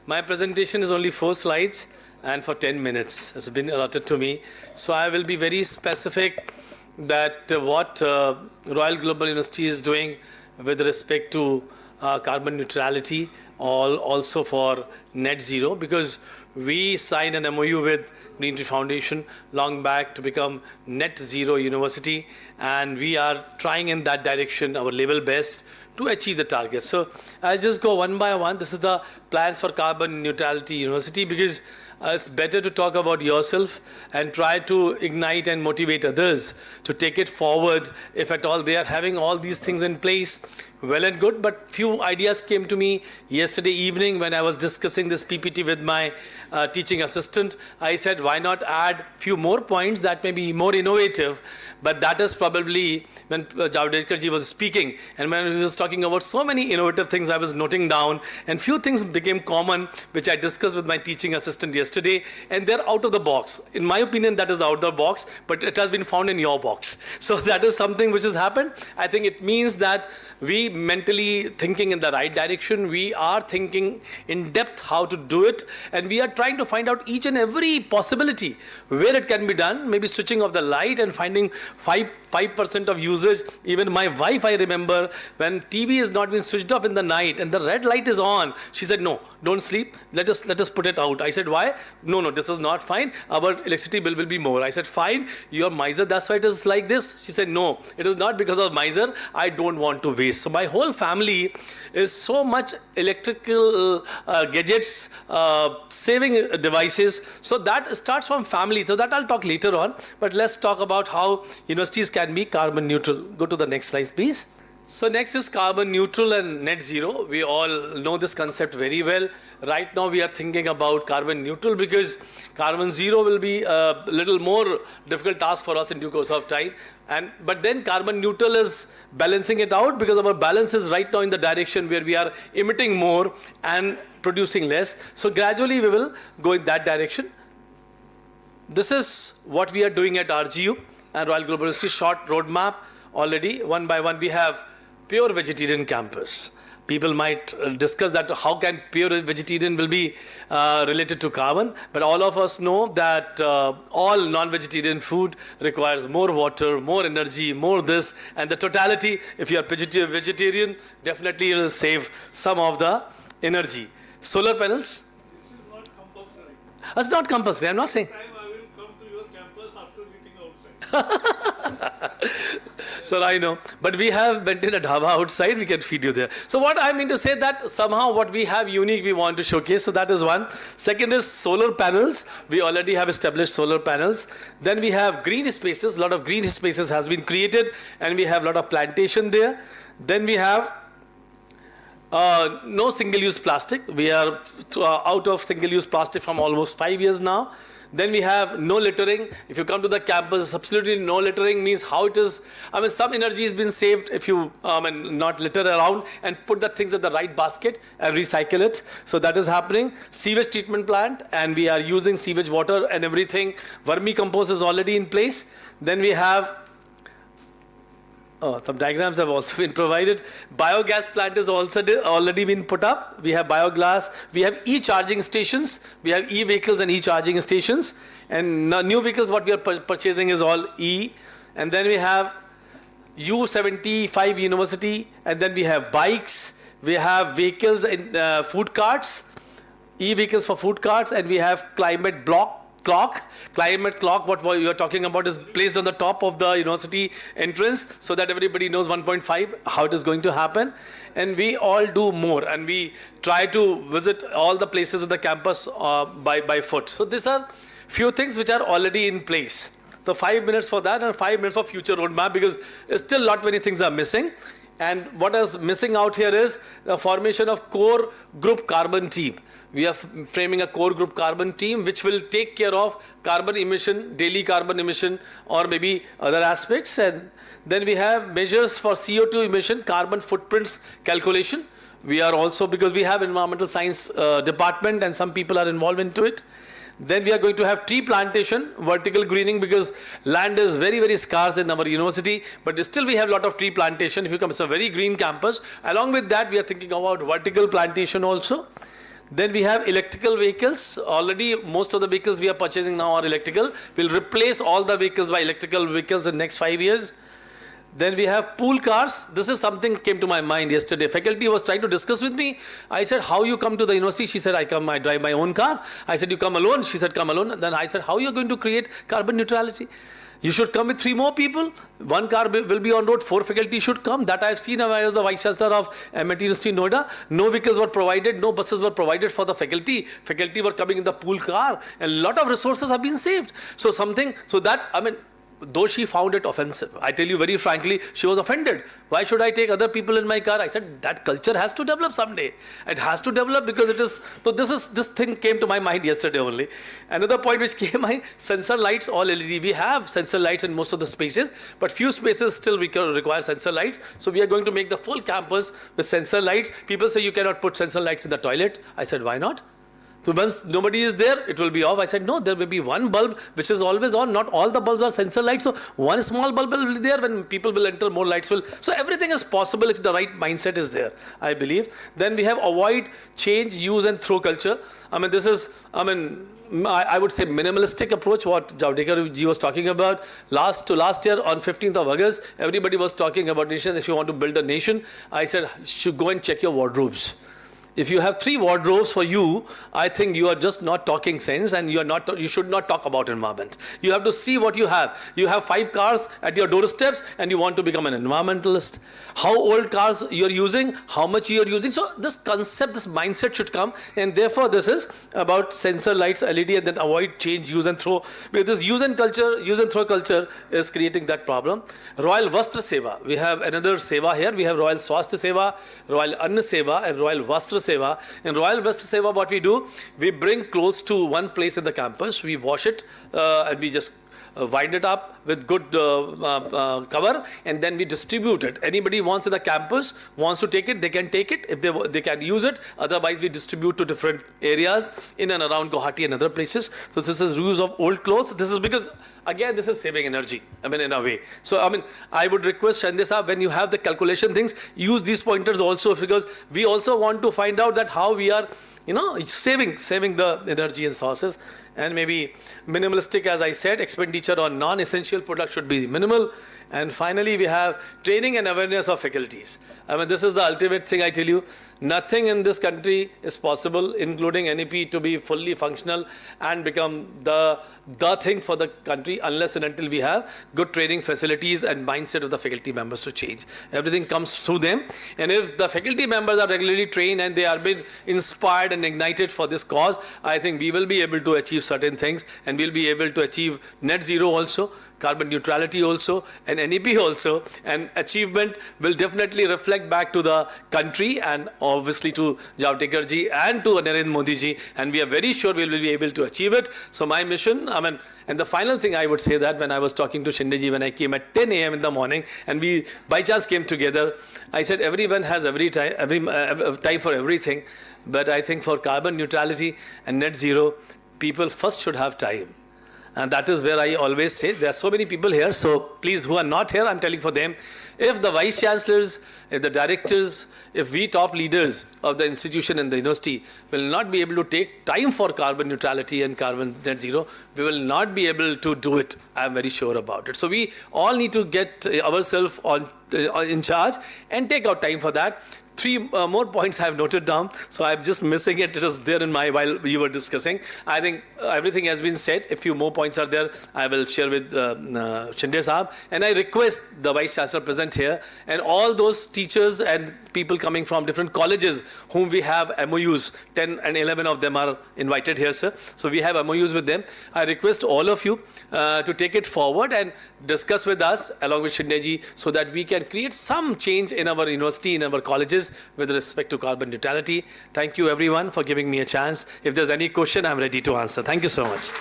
My presentation is only 4 slides and for 10 minutes has been allotted to me. So I will be very specific that what Royal Global University is doing with respect to carbon neutrality, also for net zero, because we signed an MOU with Green Tree Foundation long back to become net zero university, and we are trying in that direction our level best to achieve the target. So I'll just go one by one. This is the plans for carbon neutrality university, because it's better to talk about yourself and try to ignite and motivate others to take it forward. If at all they are having all these things in place, well and good, but few ideas came to me yesterday evening when I was discussing this PPT with my teaching assistant. I said, why not add few more points that may be more innovative? But that is probably when Javadekar ji was speaking, and when he was talking about so many innovative things, I was noting down, and few things became common, which I discussed with my teaching assistant yesterday, and they're out of the box. In my opinion, that is out of the box, but it has been found in your box. So that is something which has happened. I think it means that we mentally thinking in the right direction. We are thinking in depth how to do it, and we are trying to find out each and every possibility where it can be done. Maybe switching off the light and finding 5% of usage. Even my wife, I remember, when TV is not being switched off in the night and the red light is on, she said, no, don't sleep, let us put it out. I said, why? No, this is not fine, our electricity bill will be more. I said, fine, you are miser, that's why it is like this. She said, no, it is not because of miser, I don't want to waste. So my whole family is so much electrical gadgets, saving devices. So that starts from family. So that I'll talk later on. But let's talk about how universities can be carbon neutral. Go to the next slide, please. So next is carbon neutral and net zero. We all know this concept very well. Right now we are thinking about carbon neutral because carbon zero will be a little more difficult task for us in due course of time. But then carbon neutral is balancing it out, because our balance is right now in the direction where we are emitting more and producing less. So gradually we will go in that direction. This is what we are doing at RGU and Royal Global University, short roadmap already. One by one we have pure vegetarian campus. People might discuss that how can pure vegetarian will be related to carbon, but all of us know that all non-vegetarian food requires more water, more energy, more this, and the totality, if you are vegetarian, definitely will save some of the energy. Solar panels? This is not compulsory. It's not compulsory, I'm not saying. Next time I will come to your campus after meeting outside. So I know, but we have maintained a dhaba outside, we can feed you there. So what I mean to say that somehow what we have unique we want to showcase, so that is one. Second is solar panels. We already have established solar panels. Then we have green spaces, a lot of green spaces has been created, and we have a lot of plantation there. Then we have no single-use plastic. We are out of single-use plastic from almost 5 years now. Then we have no littering. If you come to the campus, absolutely no littering means how it is. I mean, some energy has been saved if you not litter around and put the things in the right basket and recycle it. So that is happening. Sewage treatment plant, and we are using sewage water and everything. Vermicompost is already in place. Then we have some diagrams have also been provided. Biogas plant is also already been put up. We have biogas. We have e-charging stations. We have e-vehicles and e-charging stations. And new vehicles, what we are purchasing is all E. And then we have U75 university. And then we have bikes. We have vehicles in food carts, e-vehicles for food carts. And we have climate clock, what you are talking about is placed on the top of the university entrance so that everybody knows 1.5, how it is going to happen. And we all do more, and we try to visit all the places in the campus by foot. So these are few things which are already in place. So 5 minutes for that and 5 minutes for future roadmap, because still lot many things are missing. And what is missing out here is the formation of core group carbon team. We are framing a core group carbon team which will take care of carbon emission, daily carbon emission, or maybe other aspects. And then we have measures for CO2 emission, carbon footprints calculation. We are also, because we have environmental science department and some people are involved into it. Then we are going to have tree plantation, vertical greening, because land is very, very scarce in our university, but still we have a lot of tree plantation. If you come, it's a very green campus. Along with that, we are thinking about vertical plantation also. Then we have electrical vehicles. Already most of the vehicles we are purchasing now are electrical. We'll replace all the vehicles by electrical vehicles in the next 5 years. Then we have pool cars. This is something came to my mind yesterday. Faculty was trying to discuss with me. I said, how you come to the university? She said, I drive my own car. I said, you come alone? She said, come alone. Then I said, how are you going to create carbon neutrality? You should come with 3 more people. 1 car will be on road, 4 faculty should come. That I have seen when I was the Vice Chancellor of MIT University Noida. No vehicles were provided, no buses were provided for the faculty. Faculty were coming in the pool car, and a lot of resources have been saved. So though she found it offensive, I tell you very frankly, she was offended. Why should I take other people in my car? I said, that culture has to develop someday. It has to develop because it is, so this thing came to my mind yesterday only. Another point which came my sensor lights, all LED. We have sensor lights in most of the spaces, but few spaces still require sensor lights. So we are going to make the full campus with sensor lights. People say you cannot put sensor lights in the toilet. I said, why not? So once nobody is there, it will be off. I said, no, there will be one bulb which is always on. Not all the bulbs are sensor lights. So one small bulb will be there. When people will enter, more lights will. So everything is possible if the right mindset is there, I believe. Then we have avoid, change, use and throw culture. I mean, this is, I would say minimalistic approach, what Javadekar ji was talking about. Last year on 15th of August, everybody was talking about nation. If you want to build a nation, I said, you should go and check your wardrobes. If you have 3 wardrobes for you, I think you are just not talking sense, and you should not talk about environment. You have to see what you have. You have 5 cars at your doorsteps and you want to become an environmentalist. How old cars you are using, how much you are using. So this concept, this mindset should come, and therefore this is about sensor lights, LED, and then avoid, change, use and throw. Because this use and throw culture is creating that problem. Royal Vastra Seva. We have another Seva here. We have Royal Swasthya Seva, Royal Anna Seva and Royal Vastra Seva. In Royal Vastra Seva, what we do, we bring clothes to one place in the campus, we wash it and we just wind it up with good cover, and then we distribute it. Anybody wants in the campus, wants to take it, they can take it, if they can use it. Otherwise, we distribute to different areas in and around Guwahati and other places. So this is reuse of old clothes. This is because, again, this is saving energy, in a way. So, I would request Shande Saab, when you have the calculation things, use these pointers also, because we also want to find out that how we are, saving the energy and sources. And maybe minimalistic, as I said, expenditure on non-essential products should be minimal. And finally, we have training and awareness of faculties. This is the ultimate thing, I tell you. Nothing in this country is possible, including NEP, to be fully functional and become the thing for the country, unless and until we have good training facilities and mindset of the faculty members to change. Everything comes through them. And if the faculty members are regularly trained and they are being inspired and ignited for this cause, I think we will be able to achieve certain things, and we'll be able to achieve net zero also, carbon neutrality also, and NEP also, and achievement will definitely reflect back to the country and obviously to Javadekar ji and to Narendra Modi ji, and we are very sure we will be able to achieve it. So my mission, and the final thing I would say, that when I was talking to Shinde ji, when I came at 10 a.m. in the morning and we by chance came together, I said everyone has every time for everything, but I think for carbon neutrality and net zero, people first should have time. And that is where I always say, there are so many people here, so please, who are not here, I'm telling for them, if the vice chancellors, if the directors, if we top leaders of the institution and the university will not be able to take time for carbon neutrality and carbon net zero, we will not be able to do it. I'm very sure about it. So we all need to get ourselves in charge and take out time for that. 3 more points I have noted down, so I'm just missing it. It was there in while you were discussing. I think everything has been said. A few more points are there. I will share with Shinde Saab. And I request the Vice Chancellor present here and all those teachers and people coming from different colleges whom we have MOUs, 10 and 11 of them are invited here, sir. So we have MOUs with them. I request all of you to take it forward and discuss with us along with Shinde ji, so that we can create some change in our university, in our colleges, with respect to carbon neutrality. Thank you everyone for giving me a chance. If there's any question, I'm ready to answer. Thank you so much.